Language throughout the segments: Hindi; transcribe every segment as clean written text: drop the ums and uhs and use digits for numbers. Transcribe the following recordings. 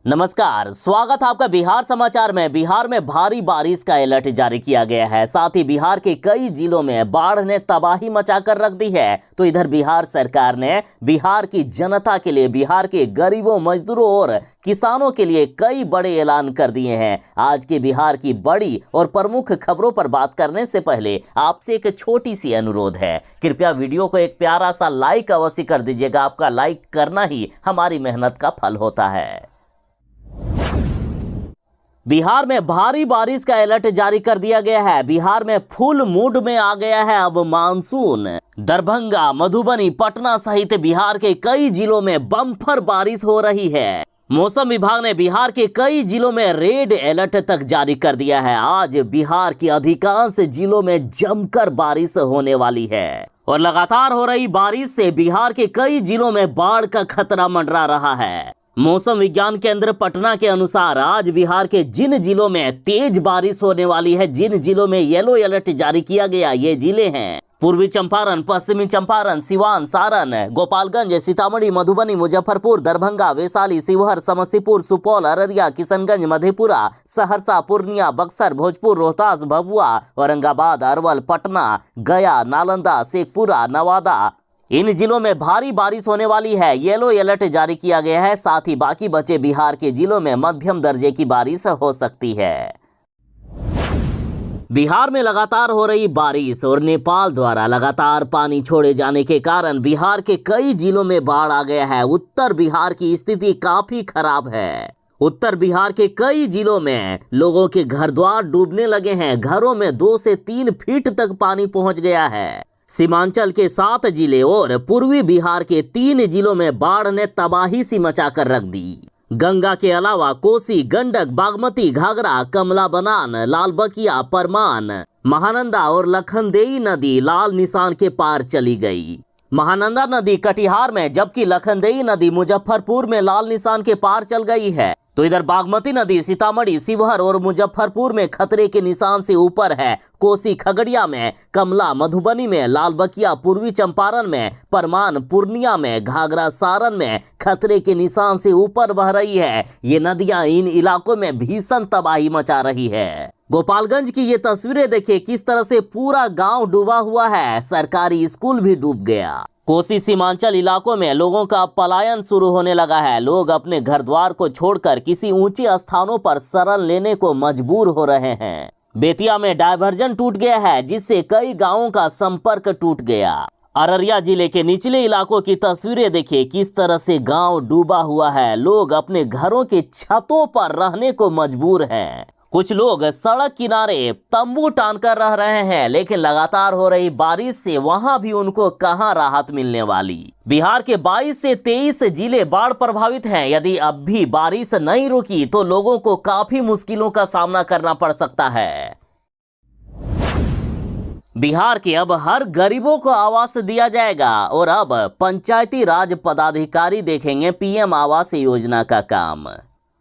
नमस्कार, स्वागत है आपका बिहार समाचार में। बिहार में भारी बारिश का अलर्ट जारी किया गया है। साथ ही बिहार के कई जिलों में बाढ़ ने तबाही मचाकर रख दी है। तो इधर बिहार सरकार ने बिहार की जनता के लिए, बिहार के गरीबों, मजदूरों और किसानों के लिए कई बड़े ऐलान कर दिए हैं। आज के बिहार की बड़ी और प्रमुख खबरों पर बात करने से पहले आपसे एक छोटी सी अनुरोध है। कृपया वीडियो को एक प्यारा सा लाइक अवश्य कर दीजिएगा। आपका लाइक करना ही हमारी मेहनत का फल होता है। बिहार में भारी बारिश का अलर्ट जारी कर दिया गया है। बिहार में फुल मूड में आ गया है अब मानसून। दरभंगा, मधुबनी, पटना सहित बिहार के कई जिलों में बम्पर बारिश हो रही है। मौसम विभाग ने बिहार के कई जिलों में रेड अलर्ट तक जारी कर दिया है। आज बिहार के अधिकांश जिलों में जमकर बारिश होने वाली है और लगातार हो रही बारिश से बिहार के कई जिलों में बाढ़ का खतरा मंडरा रहा है। मौसम विज्ञान केंद्र पटना के अनुसार आज बिहार के जिन जिलों में तेज बारिश होने वाली है, जिन जिलों में येलो अलर्ट जारी किया गया, ये जिले हैं पूर्वी चंपारण, पश्चिमी चंपारण, सिवान, सारण, गोपालगंज, सीतामढ़ी, मधुबनी, मुजफ्फरपुर, दरभंगा, वैशाली, शिवहर, समस्तीपुर, सुपौल, अररिया, किशनगंज, मधेपुरा, सहरसा, पूर्णिया, बक्सर, भोजपुर, रोहतास, भभुआ, औरंगाबाद, अरवल, पटना, गया, नालंदा, शेखपुरा, नवादा, इन जिलों में भारी बारिश होने वाली है। येलो अलर्ट जारी किया गया है। साथ ही बाकी बचे बिहार के जिलों में मध्यम दर्जे की बारिश हो सकती है। बिहार में लगातार हो रही बारिश और नेपाल द्वारा लगातार पानी छोड़े जाने के कारण बिहार के कई जिलों में बाढ़ आ गया है। उत्तर बिहार की स्थिति काफी खराब है। उत्तर बिहार के कई जिलों में लोगों के घर द्वार डूबने लगे हैं। घरों में 2 से 3 फीट तक पानी पहुंच गया है। सीमांचल के 7 जिले और पूर्वी बिहार के 3 जिलों में बाढ़ ने तबाही सी मचाकर रख दी। गंगा के अलावा कोसी, गंडक, बागमती, घाघरा, कमला बनान, लालबकिया, परमान, महानंदा और लखनदेई नदी लाल निशान के पार चली गई। महानंदा नदी कटिहार में, जबकि लखनदेई नदी मुजफ्फरपुर में लाल निशान के पार चल गई है। तो इधर बागमती नदी सीतामढ़ी, शिवहर और मुजफ्फरपुर में खतरे के निशान से ऊपर है। कोसी खगड़िया में, कमला मधुबनी में, लालबकिया पूर्वी चंपारण में, परमान पूर्णिया में, घाघरा सारण में खतरे के निशान से ऊपर बह रही है। ये नदियां इन इलाकों में भीषण तबाही मचा रही है। गोपालगंज की ये तस्वीरें देखिए, किस तरह से पूरा गांव डूबा हुआ है। सरकारी स्कूल भी डूब गया। कोसी सीमांचल इलाकों में लोगों का पलायन शुरू होने लगा है। लोग अपने घर द्वार को छोड़कर किसी ऊंचे स्थानों पर शरण लेने को मजबूर हो रहे हैं। बेतिया में डायवर्जन टूट गया है, जिससे कई गांवों का संपर्क टूट गया। अररिया जिले के निचले इलाकों की तस्वीरें देखिए, किस तरह से गांव डूबा हुआ है। लोग अपने घरों के छतों पर रहने को मजबूर हैं। कुछ लोग सड़क किनारे तंबू टांगकर रह रहे हैं, लेकिन लगातार हो रही बारिश से वहां भी उनको कहां राहत मिलने वाली। बिहार के 22 से 23 जिले बाढ़ प्रभावित हैं। यदि अब भी बारिश नहीं रुकी तो लोगों को काफी मुश्किलों का सामना करना पड़ सकता है। बिहार के अब हर गरीबों को आवास दिया जाएगा और अब पंचायती राज पदाधिकारी देखेंगे पीएम आवास योजना का काम।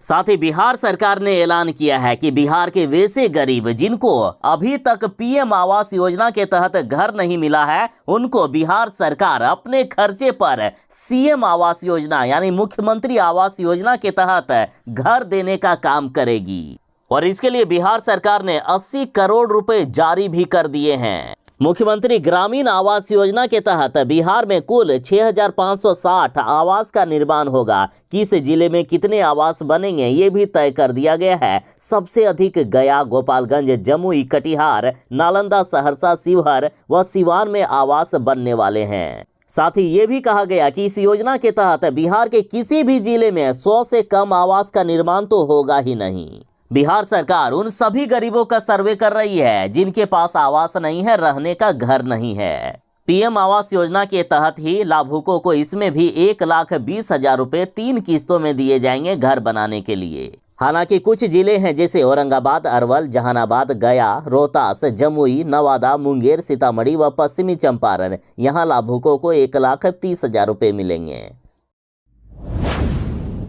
साथ ही बिहार सरकार ने ऐलान किया है कि बिहार के वैसे गरीब जिनको अभी तक पीएम आवास योजना के तहत घर नहीं मिला है, उनको बिहार सरकार अपने खर्चे पर सीएम आवास योजना यानी मुख्यमंत्री आवास योजना के तहत घर देने का काम करेगी। और इसके लिए बिहार सरकार ने 80 करोड़ रुपए जारी भी कर दिए हैं। मुख्यमंत्री ग्रामीण आवास योजना के तहत बिहार में कुल 6560 आवास का निर्माण होगा। किस जिले में कितने आवास बनेंगे ये भी तय कर दिया गया है। सबसे अधिक गया, गोपालगंज, जमुई, कटिहार, नालंदा, सहरसा, शिवहर व सिवान में आवास बनने वाले हैं। साथ ही ये भी कहा गया कि इस योजना के तहत बिहार के किसी भी जिले में 100 से कम आवास का निर्माण तो होगा ही नहीं। बिहार सरकार उन सभी गरीबों का सर्वे कर रही है जिनके पास आवास नहीं है, रहने का घर नहीं है। पीएम आवास योजना के तहत ही लाभुकों को इसमें भी 1,20,000 रुपए 3 किस्तों में दिए जाएंगे घर बनाने के लिए। हालांकि कुछ जिले हैं जैसे औरंगाबाद, अरवल, जहानाबाद, गया, रोहतास, जमुई, नवादा, मुंगेर, सीतामढ़ी व पश्चिमी चंपारण, यहाँ लाभुकों को 1,30,000 रुपए मिलेंगे।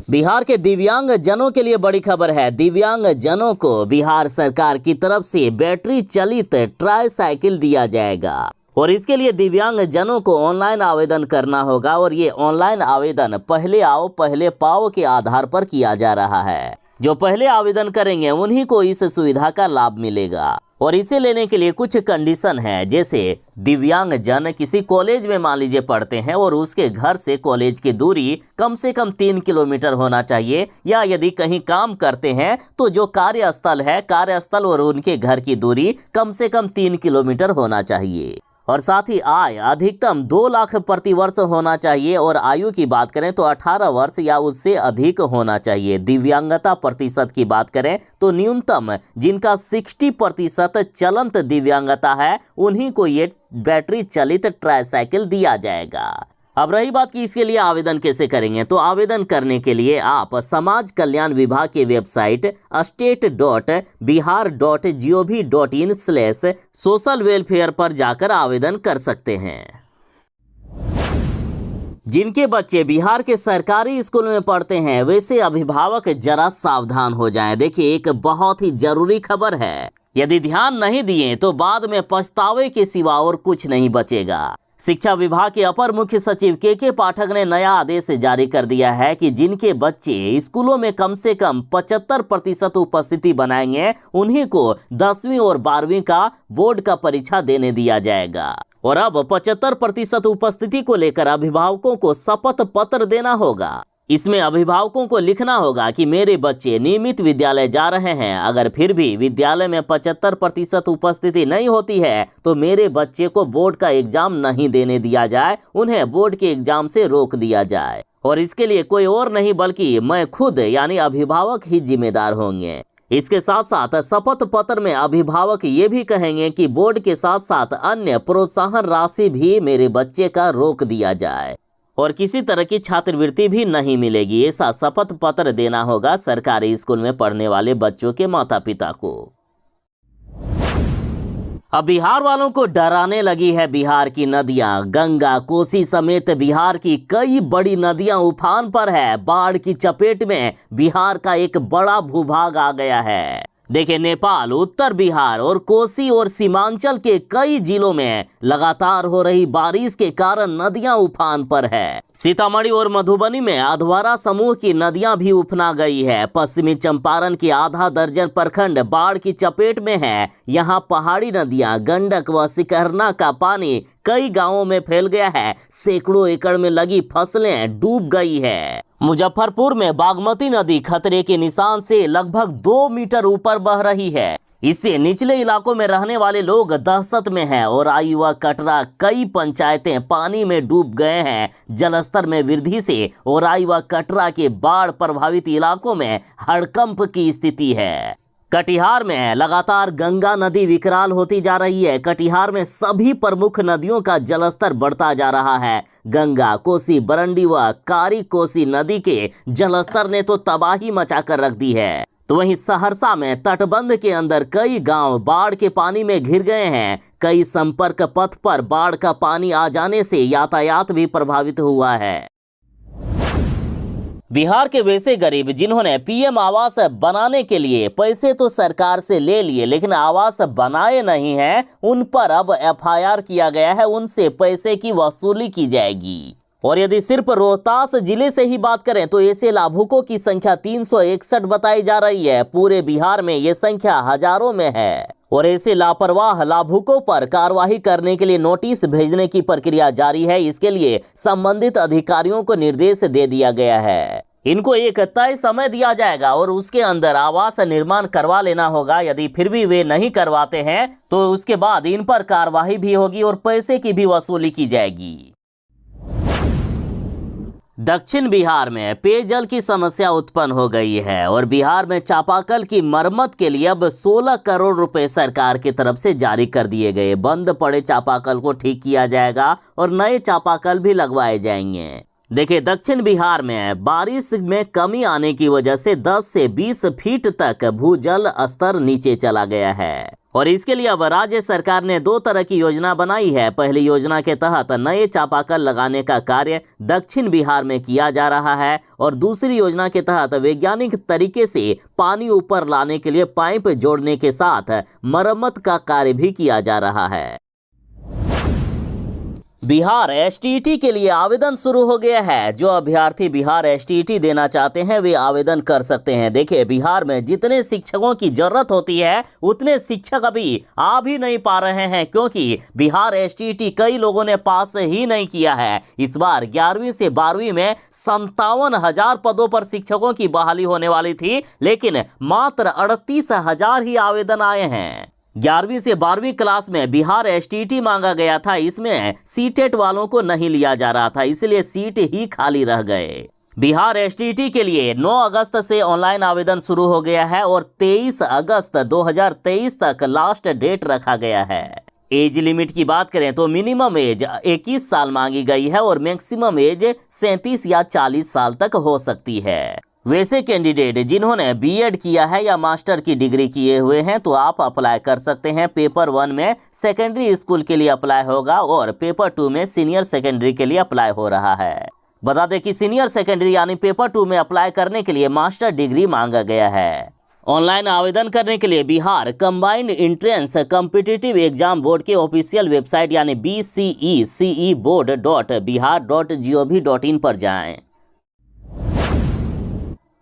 बिहार के दिव्यांग जनों के लिए बड़ी खबर है। दिव्यांग जनों को बिहार सरकार की तरफ से बैटरी चलित ट्राई साइकिल दिया जाएगा। और इसके लिए दिव्यांग जनों को ऑनलाइन आवेदन करना होगा और ये ऑनलाइन आवेदन पहले आओ पहले पाओ के आधार पर किया जा रहा है। जो पहले आवेदन करेंगे उन्हीं को इस सुविधा का लाभ मिलेगा और इसे लेने के लिए कुछ कंडीशन है, जैसे दिव्यांग जन किसी कॉलेज में मान लीजिए पढ़ते हैं और उसके घर से कॉलेज की दूरी कम से कम 3 किलोमीटर होना चाहिए, या यदि कहीं काम करते हैं तो जो कार्यस्थल है कार्यस्थल और उनके घर की दूरी कम से कम 3 किलोमीटर होना चाहिए। और साथ ही आय अधिकतम 2 लाख प्रति वर्ष होना चाहिए और आयु की बात करें तो 18 वर्ष या उससे अधिक होना चाहिए। दिव्यांगता प्रतिशत की बात करें तो न्यूनतम जिनका 60% चलंत दिव्यांगता है उन्हीं को ये बैटरी चलित ट्राईसाइकिल दिया जाएगा। अब रही बात कि इसके लिए आवेदन कैसे करेंगे, तो आवेदन करने के लिए आप समाज कल्याण विभाग की वेबसाइट state.bihar.gov.in/social welfare पर जाकर आवेदन कर सकते हैं। जिनके बच्चे बिहार के सरकारी स्कूल में पढ़ते हैं वैसे अभिभावक जरा सावधान हो जाएं। देखिए, एक बहुत ही जरूरी खबर है, यदि ध्यान नहीं दिए तो बाद में पछतावे के सिवा और कुछ नहीं बचेगा। शिक्षा विभाग के अपर मुख्य सचिव के पाठक ने नया आदेश जारी कर दिया है कि जिनके बच्चे स्कूलों में कम से कम 75% उपस्थिति बनाएंगे उन्हीं को 10वीं और 12वीं का बोर्ड का परीक्षा देने दिया जाएगा। और अब 75% उपस्थिति को लेकर अभिभावकों को शपथ पत्र देना होगा। इसमें अभिभावकों को लिखना होगा कि मेरे बच्चे नियमित विद्यालय जा रहे हैं, अगर फिर भी विद्यालय में 75% उपस्थिति नहीं होती है तो मेरे बच्चे को बोर्ड का एग्जाम नहीं देने दिया जाए, उन्हें बोर्ड के एग्जाम से रोक दिया जाए। और इसके लिए कोई और नहीं बल्कि मैं खुद यानी अभिभावक ही जिम्मेदार होंगे। इसके साथ साथ शपथ पत्र में अभिभावक ये भी कहेंगे कि बोर्ड के साथ साथ अन्य प्रोत्साहन राशि भी मेरे बच्चे का रोक दिया जाए और किसी तरह की छात्रवृत्ति भी नहीं मिलेगी। ऐसा शपथ पत्र देना होगा सरकारी स्कूल में पढ़ने वाले बच्चों के माता पिता को। अब बिहार वालों को डराने लगी है बिहार की नदियां। गंगा, कोसी समेत बिहार की कई बड़ी नदियां उफान पर है। बाढ़ की चपेट में बिहार का एक बड़ा भूभाग आ गया है। देखिए, नेपाल, उत्तर बिहार और कोसी और सीमांचल के कई जिलों में लगातार हो रही बारिश के कारण नदियां उफान पर है। सीतामढ़ी और मधुबनी में अधवारा समूह की नदियां भी उफना गई है। पश्चिमी चंपारण के आधा दर्जन प्रखंड बाढ़ की चपेट में है। यहां पहाड़ी नदियां गंडक व सिकरना का पानी कई गांवों में फैल गया है। सैकड़ों एकड़ में लगी फसलें डूब गई है। मुजफ्फरपुर में बागमती नदी खतरे के निशान से लगभग 2 मीटर ऊपर बह रही है। इससे निचले इलाकों में रहने वाले लोग दहशत में हैं और आई व कटरा कई पंचायतें पानी में डूब गए हैं। जलस्तर में वृद्धि से और आई व कटरा के बाढ़ प्रभावित इलाकों में हड़कंप की स्थिति है। कटिहार में लगातार गंगा नदी विकराल होती जा रही है। कटिहार में सभी प्रमुख नदियों का जलस्तर बढ़ता जा रहा है। गंगा, कोसी, बरंडी व कारी कोसी नदी के जलस्तर ने तो तबाही मचाकर रख दी है। तो वहीं सहरसा में तटबंध के अंदर कई गांव बाढ़ के पानी में घिर गए हैं। कई संपर्क पथ पर बाढ़ का पानी आ जाने से यातायात भी प्रभावित हुआ है। बिहार के वैसे गरीब जिन्होंने पीएम आवास बनाने के लिए पैसे तो सरकार से ले लिए लेकिन आवास बनाए नहीं हैं, उन पर अब एफआईआर किया गया है। उनसे पैसे की वसूली की जाएगी। और यदि सिर्फ रोहतास जिले से ही बात करें तो ऐसे लाभुकों की संख्या 361 बताई जा रही है। पूरे बिहार में ये संख्या हजारों में है। और ऐसे लापरवाह लाभुकों पर कार्रवाई करने के लिए नोटिस भेजने की प्रक्रिया जारी है। इसके लिए संबंधित अधिकारियों को निर्देश दे दिया गया है। इनको एक तय समय दिया जाएगा और उसके अंदर आवास निर्माण करवा लेना होगा। यदि फिर भी वे नहीं करवाते हैं तो उसके बाद इन पर कार्रवाई भी होगी और पैसे की भी वसूली की जाएगी। दक्षिण बिहार में पेयजल की समस्या उत्पन्न हो गई है और बिहार में चापाकल की मरम्मत के लिए अब 16 करोड़ रुपए सरकार की तरफ से जारी कर दिए गए। बंद पड़े चापाकल को ठीक किया जाएगा और नए चापाकल भी लगवाए जाएंगे। देखिए, दक्षिण बिहार में बारिश में कमी आने की वजह से 10 से 20 फीट तक भूजल स्तर नीचे चला गया है और इसके लिए अब राज्य सरकार ने 2 तरह की योजना बनाई है। पहली योजना के तहत नए चापाकल लगाने का कार्य दक्षिण बिहार में किया जा रहा है और दूसरी योजना के तहत वैज्ञानिक तरीके से पानी ऊपर लाने के लिए पाइप जोड़ने के साथ मरम्मत का कार्य भी किया जा रहा है। बिहार एसटीईटी के लिए आवेदन शुरू हो गया है। जो अभ्यर्थी बिहार एसटीईटी देना चाहते हैं वे आवेदन कर सकते हैं। देखिए, बिहार में जितने शिक्षकों की जरूरत होती है उतने शिक्षक अभी आ भी नहीं पा रहे हैं, क्योंकि बिहार एसटीईटी कई लोगों ने पास ही नहीं किया है। इस बार 11वीं से 12वीं में 57,000 पदों पर शिक्षकों की बहाली होने वाली थी, लेकिन मात्र 38,000 ही आवेदन आए हैं। 11वीं से 12वीं क्लास में बिहार एसटीईटी मांगा गया था। इसमें सीटेट वालों को नहीं लिया जा रहा था, इसलिए सीट ही खाली रह गए। बिहार एसटीईटी के लिए 9 अगस्त से ऑनलाइन आवेदन शुरू हो गया है और 23 अगस्त 2023 तक लास्ट डेट रखा गया है। एज लिमिट की बात करें तो मिनिमम एज 21 साल मांगी गई है और मैक्सिमम एज 37 या 40 साल तक हो सकती है। वैसे कैंडिडेट जिन्होंने बीएड किया है या मास्टर की डिग्री किए हुए हैं तो आप अप्लाई कर सकते हैं। पेपर 1 में सेकेंडरी स्कूल के लिए अप्लाई होगा और पेपर 2 में सीनियर सेकेंडरी के लिए अप्लाई हो रहा है। बता दें कि सीनियर सेकेंडरी यानी पेपर 2 में अप्लाई करने के लिए मास्टर डिग्री मांगा गया है। ऑनलाइन आवेदन करने के लिए Bihar combined entrance competitive exam board के ऑफिशियल वेबसाइट यानी bceceboard.bihar.gov.in पर जाएं।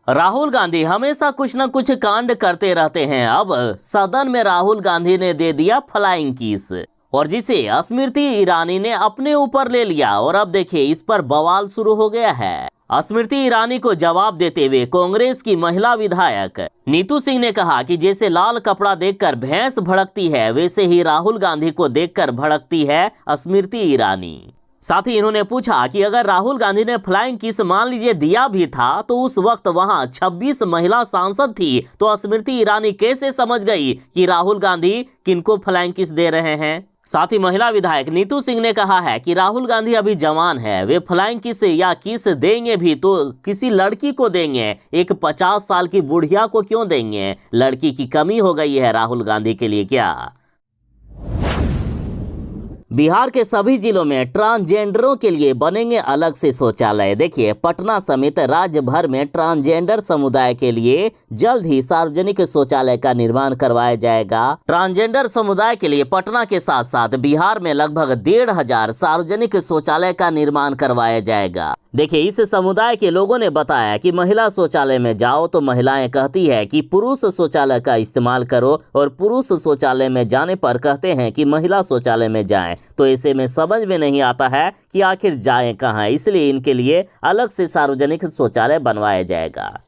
राहुल गांधी हमेशा कुछ न कुछ कांड करते रहते हैं। अब सदन में राहुल गांधी ने दे दिया फ्लाइंग किस, और जिसे स्मृति ईरानी ने अपने ऊपर ले लिया। और अब देखिए, इस पर बवाल शुरू हो गया है। स्मृति ईरानी को जवाब देते हुए कांग्रेस की महिला विधायक नीतू सिंह ने कहा कि जैसे लाल कपड़ा देखकर भैंस भड़कती है, वैसे ही राहुल गांधी को देखकर भड़कती है स्मृति ईरानी। साथ ही इन्होंने पूछा कि अगर राहुल गांधी ने फ्लाइंग किस मान लीजिए दिया भी था तो उस वक्त वहां 26 महिला सांसद थी, तो स्मृति ईरानी कैसे समझ गई कि राहुल गांधी किनको फ्लाइंग किस दे रहे हैं। साथ ही महिला विधायक नीतू सिंह ने कहा है कि राहुल गांधी अभी जवान है, वे फ्लाइंग किस या किस देंगे भी तो किसी लड़की को देंगे, एक 50 साल की बुढ़िया को क्यों देंगे। लड़की की कमी हो गई है राहुल गांधी के लिए क्या। बिहार के सभी जिलों में ट्रांसजेंडरों के लिए बनेंगे अलग से शौचालय। देखिए, पटना समेत राज्य भर में ट्रांसजेंडर समुदाय के लिए जल्द ही सार्वजनिक शौचालय का निर्माण करवाया जाएगा। ट्रांसजेंडर समुदाय के लिए पटना के साथ साथ बिहार में लगभग 1,500 सार्वजनिक शौचालय का निर्माण करवाया जाएगा। देखिए, इस समुदाय के लोगों ने बताया कि महिला शौचालय में जाओ तो महिलाएं कहती है कि पुरुष शौचालय का इस्तेमाल करो, और पुरुष शौचालय में जाने पर कहते हैं कि महिला शौचालय में जाएं। तो ऐसे में समझ में नहीं आता है कि आखिर जाएं कहां, इसलिए इनके लिए अलग से सार्वजनिक शौचालय बनवाया जाएगा।